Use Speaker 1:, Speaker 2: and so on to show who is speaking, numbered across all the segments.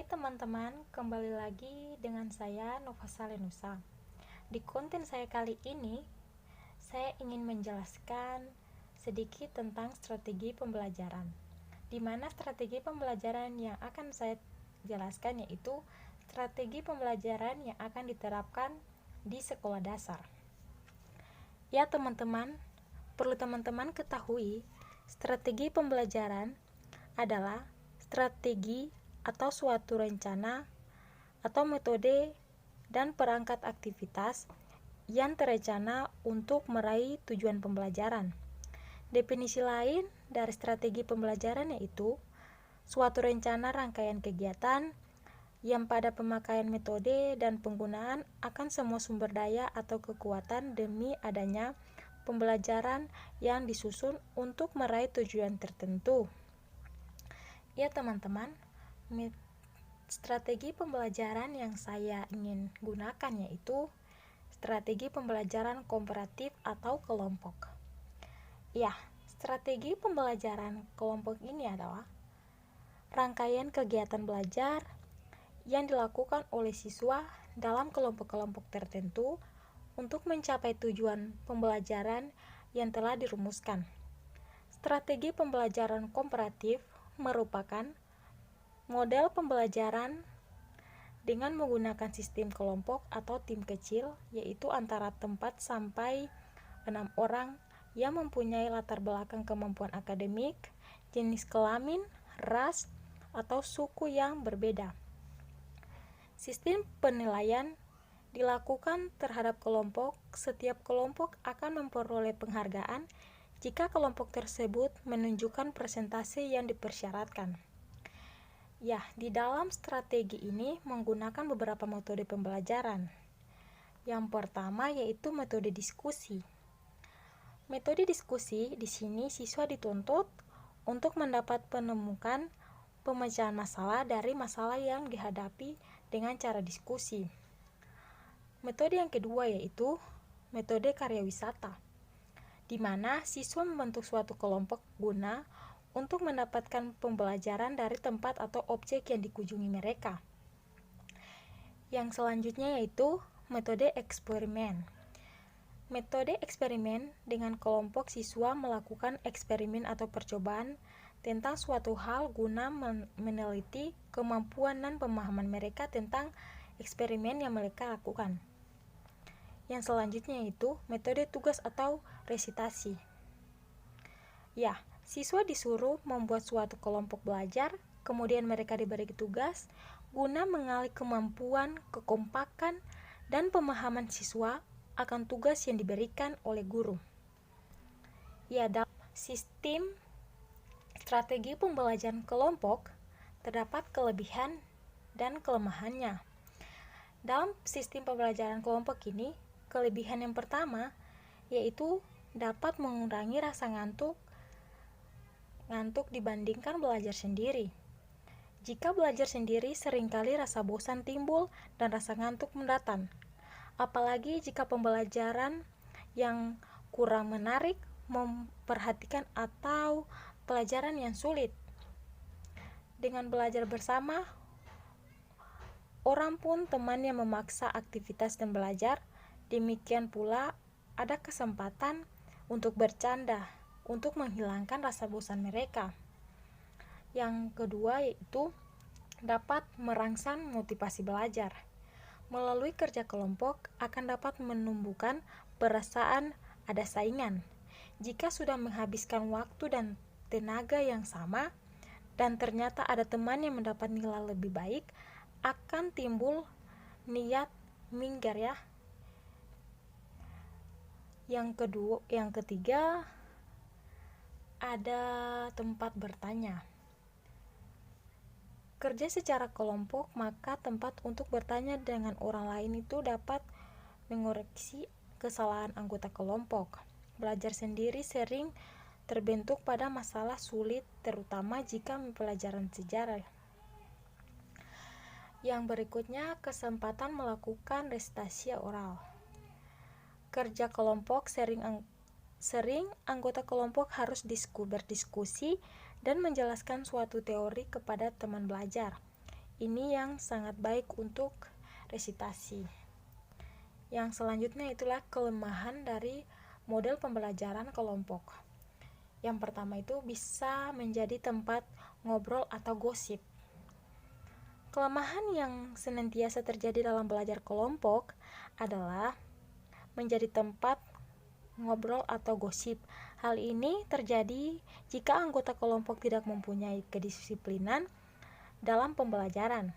Speaker 1: Hai teman-teman, kembali lagi dengan saya Nova Salenusa. Di konten saya kali ini, saya ingin menjelaskan sedikit tentang strategi pembelajaran. Di mana strategi pembelajaran yang akan saya jelaskan yaitu strategi pembelajaran yang akan diterapkan di sekolah dasar. Ya teman-teman, perlu teman-teman ketahui, strategi pembelajaran adalah strategi atau suatu rencana atau metode dan perangkat aktivitas yang terencana untuk meraih tujuan pembelajaran. Definisi lain dari strategi pembelajaran yaitu suatu rencana rangkaian kegiatan yang pada pemakaian metode dan penggunaan akan semua sumber daya atau kekuatan demi adanya pembelajaran yang disusun untuk meraih tujuan tertentu. Ya teman-teman, strategi pembelajaran yang saya ingin gunakan yaitu strategi pembelajaran komparatif atau kelompok. Ya, strategi pembelajaran kelompok ini adalah rangkaian kegiatan belajar yang dilakukan oleh siswa dalam kelompok-kelompok tertentu untuk mencapai tujuan pembelajaran yang telah dirumuskan. Strategi pembelajaran komparatif merupakan model pembelajaran dengan menggunakan sistem kelompok atau tim kecil, yaitu antara 4 sampai 6 orang yang mempunyai latar belakang kemampuan akademik, jenis kelamin, ras, atau suku yang berbeda. Sistem penilaian dilakukan terhadap kelompok. Setiap kelompok akan memperoleh penghargaan jika kelompok tersebut menunjukkan presentasi yang dipersyaratkan. Ya, di dalam strategi ini menggunakan beberapa metode pembelajaran. Yang pertama yaitu metode diskusi. Metode diskusi di sini siswa dituntut untuk mendapat penemukan pemecahan masalah dari masalah yang dihadapi dengan cara diskusi. Metode yang kedua yaitu metode karya wisata, di mana siswa membentuk suatu kelompok guna untuk mendapatkan pembelajaran dari tempat atau objek yang dikunjungi mereka. Yang selanjutnya yaitu metode eksperimen. Metode eksperimen dengan kelompok siswa melakukan eksperimen atau percobaan tentang suatu hal guna meneliti kemampuan dan pemahaman mereka tentang eksperimen yang mereka lakukan. Yang selanjutnya yaitu metode tugas atau resitasi. Ya, siswa disuruh membuat suatu kelompok belajar, kemudian mereka diberi tugas guna mengalih kemampuan, kekompakan, dan pemahaman siswa akan tugas yang diberikan oleh guru. Ya, dalam sistem strategi pembelajaran kelompok terdapat kelebihan dan kelemahannya. Dalam sistem pembelajaran kelompok ini, kelebihan yang pertama yaitu dapat mengurangi rasa ngantuk dibandingkan belajar sendiri. Jika belajar sendiri, seringkali rasa bosan timbul dan rasa ngantuk mendatang. Apalagi jika pembelajaran yang kurang menarik, memperhatikan atau pelajaran yang sulit. Dengan belajar bersama, orang pun teman yang memaksa aktivitas dan belajar, demikian pula ada kesempatan untuk bercanda, untuk menghilangkan rasa bosan mereka. Yang kedua yaitu dapat merangsang motivasi belajar. Melalui kerja kelompok akan dapat menumbuhkan perasaan ada saingan. Jika sudah menghabiskan waktu dan tenaga yang sama dan ternyata ada teman yang mendapat nilai lebih baik, akan timbul niat minger ya. Yang ketiga ada tempat bertanya. Kerja secara kelompok, maka tempat untuk bertanya dengan orang lain itu dapat mengoreksi kesalahan anggota kelompok. Belajar sendiri sering terbentuk pada masalah sulit, terutama jika pelajaran sejarah. Yang berikutnya, kesempatan melakukan resitasi oral. Kerja kelompok sering anggota kelompok harus berdiskusi dan menjelaskan suatu teori kepada teman belajar. Ini yang sangat baik untuk resitasi. Yang selanjutnya itulah kelemahan dari model pembelajaran kelompok. Yang pertama itu bisa menjadi tempat ngobrol atau gosip. Kelemahan yang senantiasa terjadi dalam belajar kelompok adalah menjadi tempat ngobrol atau gosip. Hal ini terjadi jika anggota kelompok tidak mempunyai kedisiplinan dalam pembelajaran,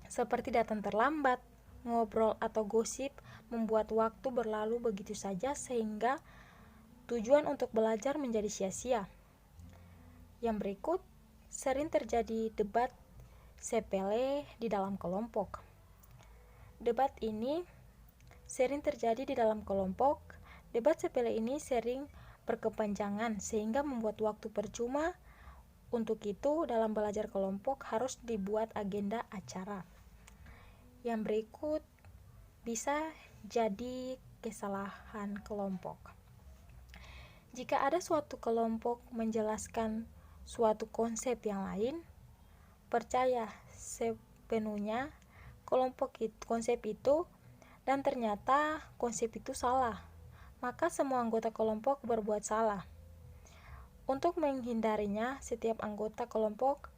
Speaker 1: seperti datang terlambat, ngobrol atau gosip membuat waktu berlalu begitu saja sehingga tujuan untuk belajar menjadi sia-sia. Yang berikut, sering terjadi debat sepele di dalam kelompok. Debat ini sering terjadi di dalam kelompok. Debat sepele ini sering berkepanjangan sehingga membuat waktu percuma. Untuk itu, dalam belajar kelompok harus dibuat agenda acara. Yang berikut bisa jadi kesalahan kelompok. Jika ada suatu kelompok menjelaskan suatu konsep yang lain, percaya sepenuhnya konsep itu dan ternyata konsep itu salah, maka semua anggota kelompok berbuat salah. Untuk menghindarinya, setiap anggota kelompok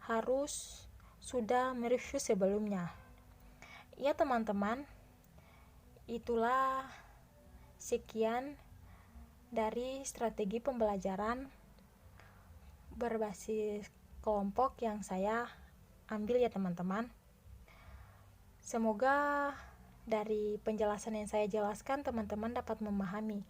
Speaker 1: harus sudah mereview sebelumnya. Ya teman-teman, itulah sekian dari strategi pembelajaran berbasis kelompok yang saya ambil ya teman-teman. Semoga dari penjelasan yang saya jelaskan teman-teman dapat memahami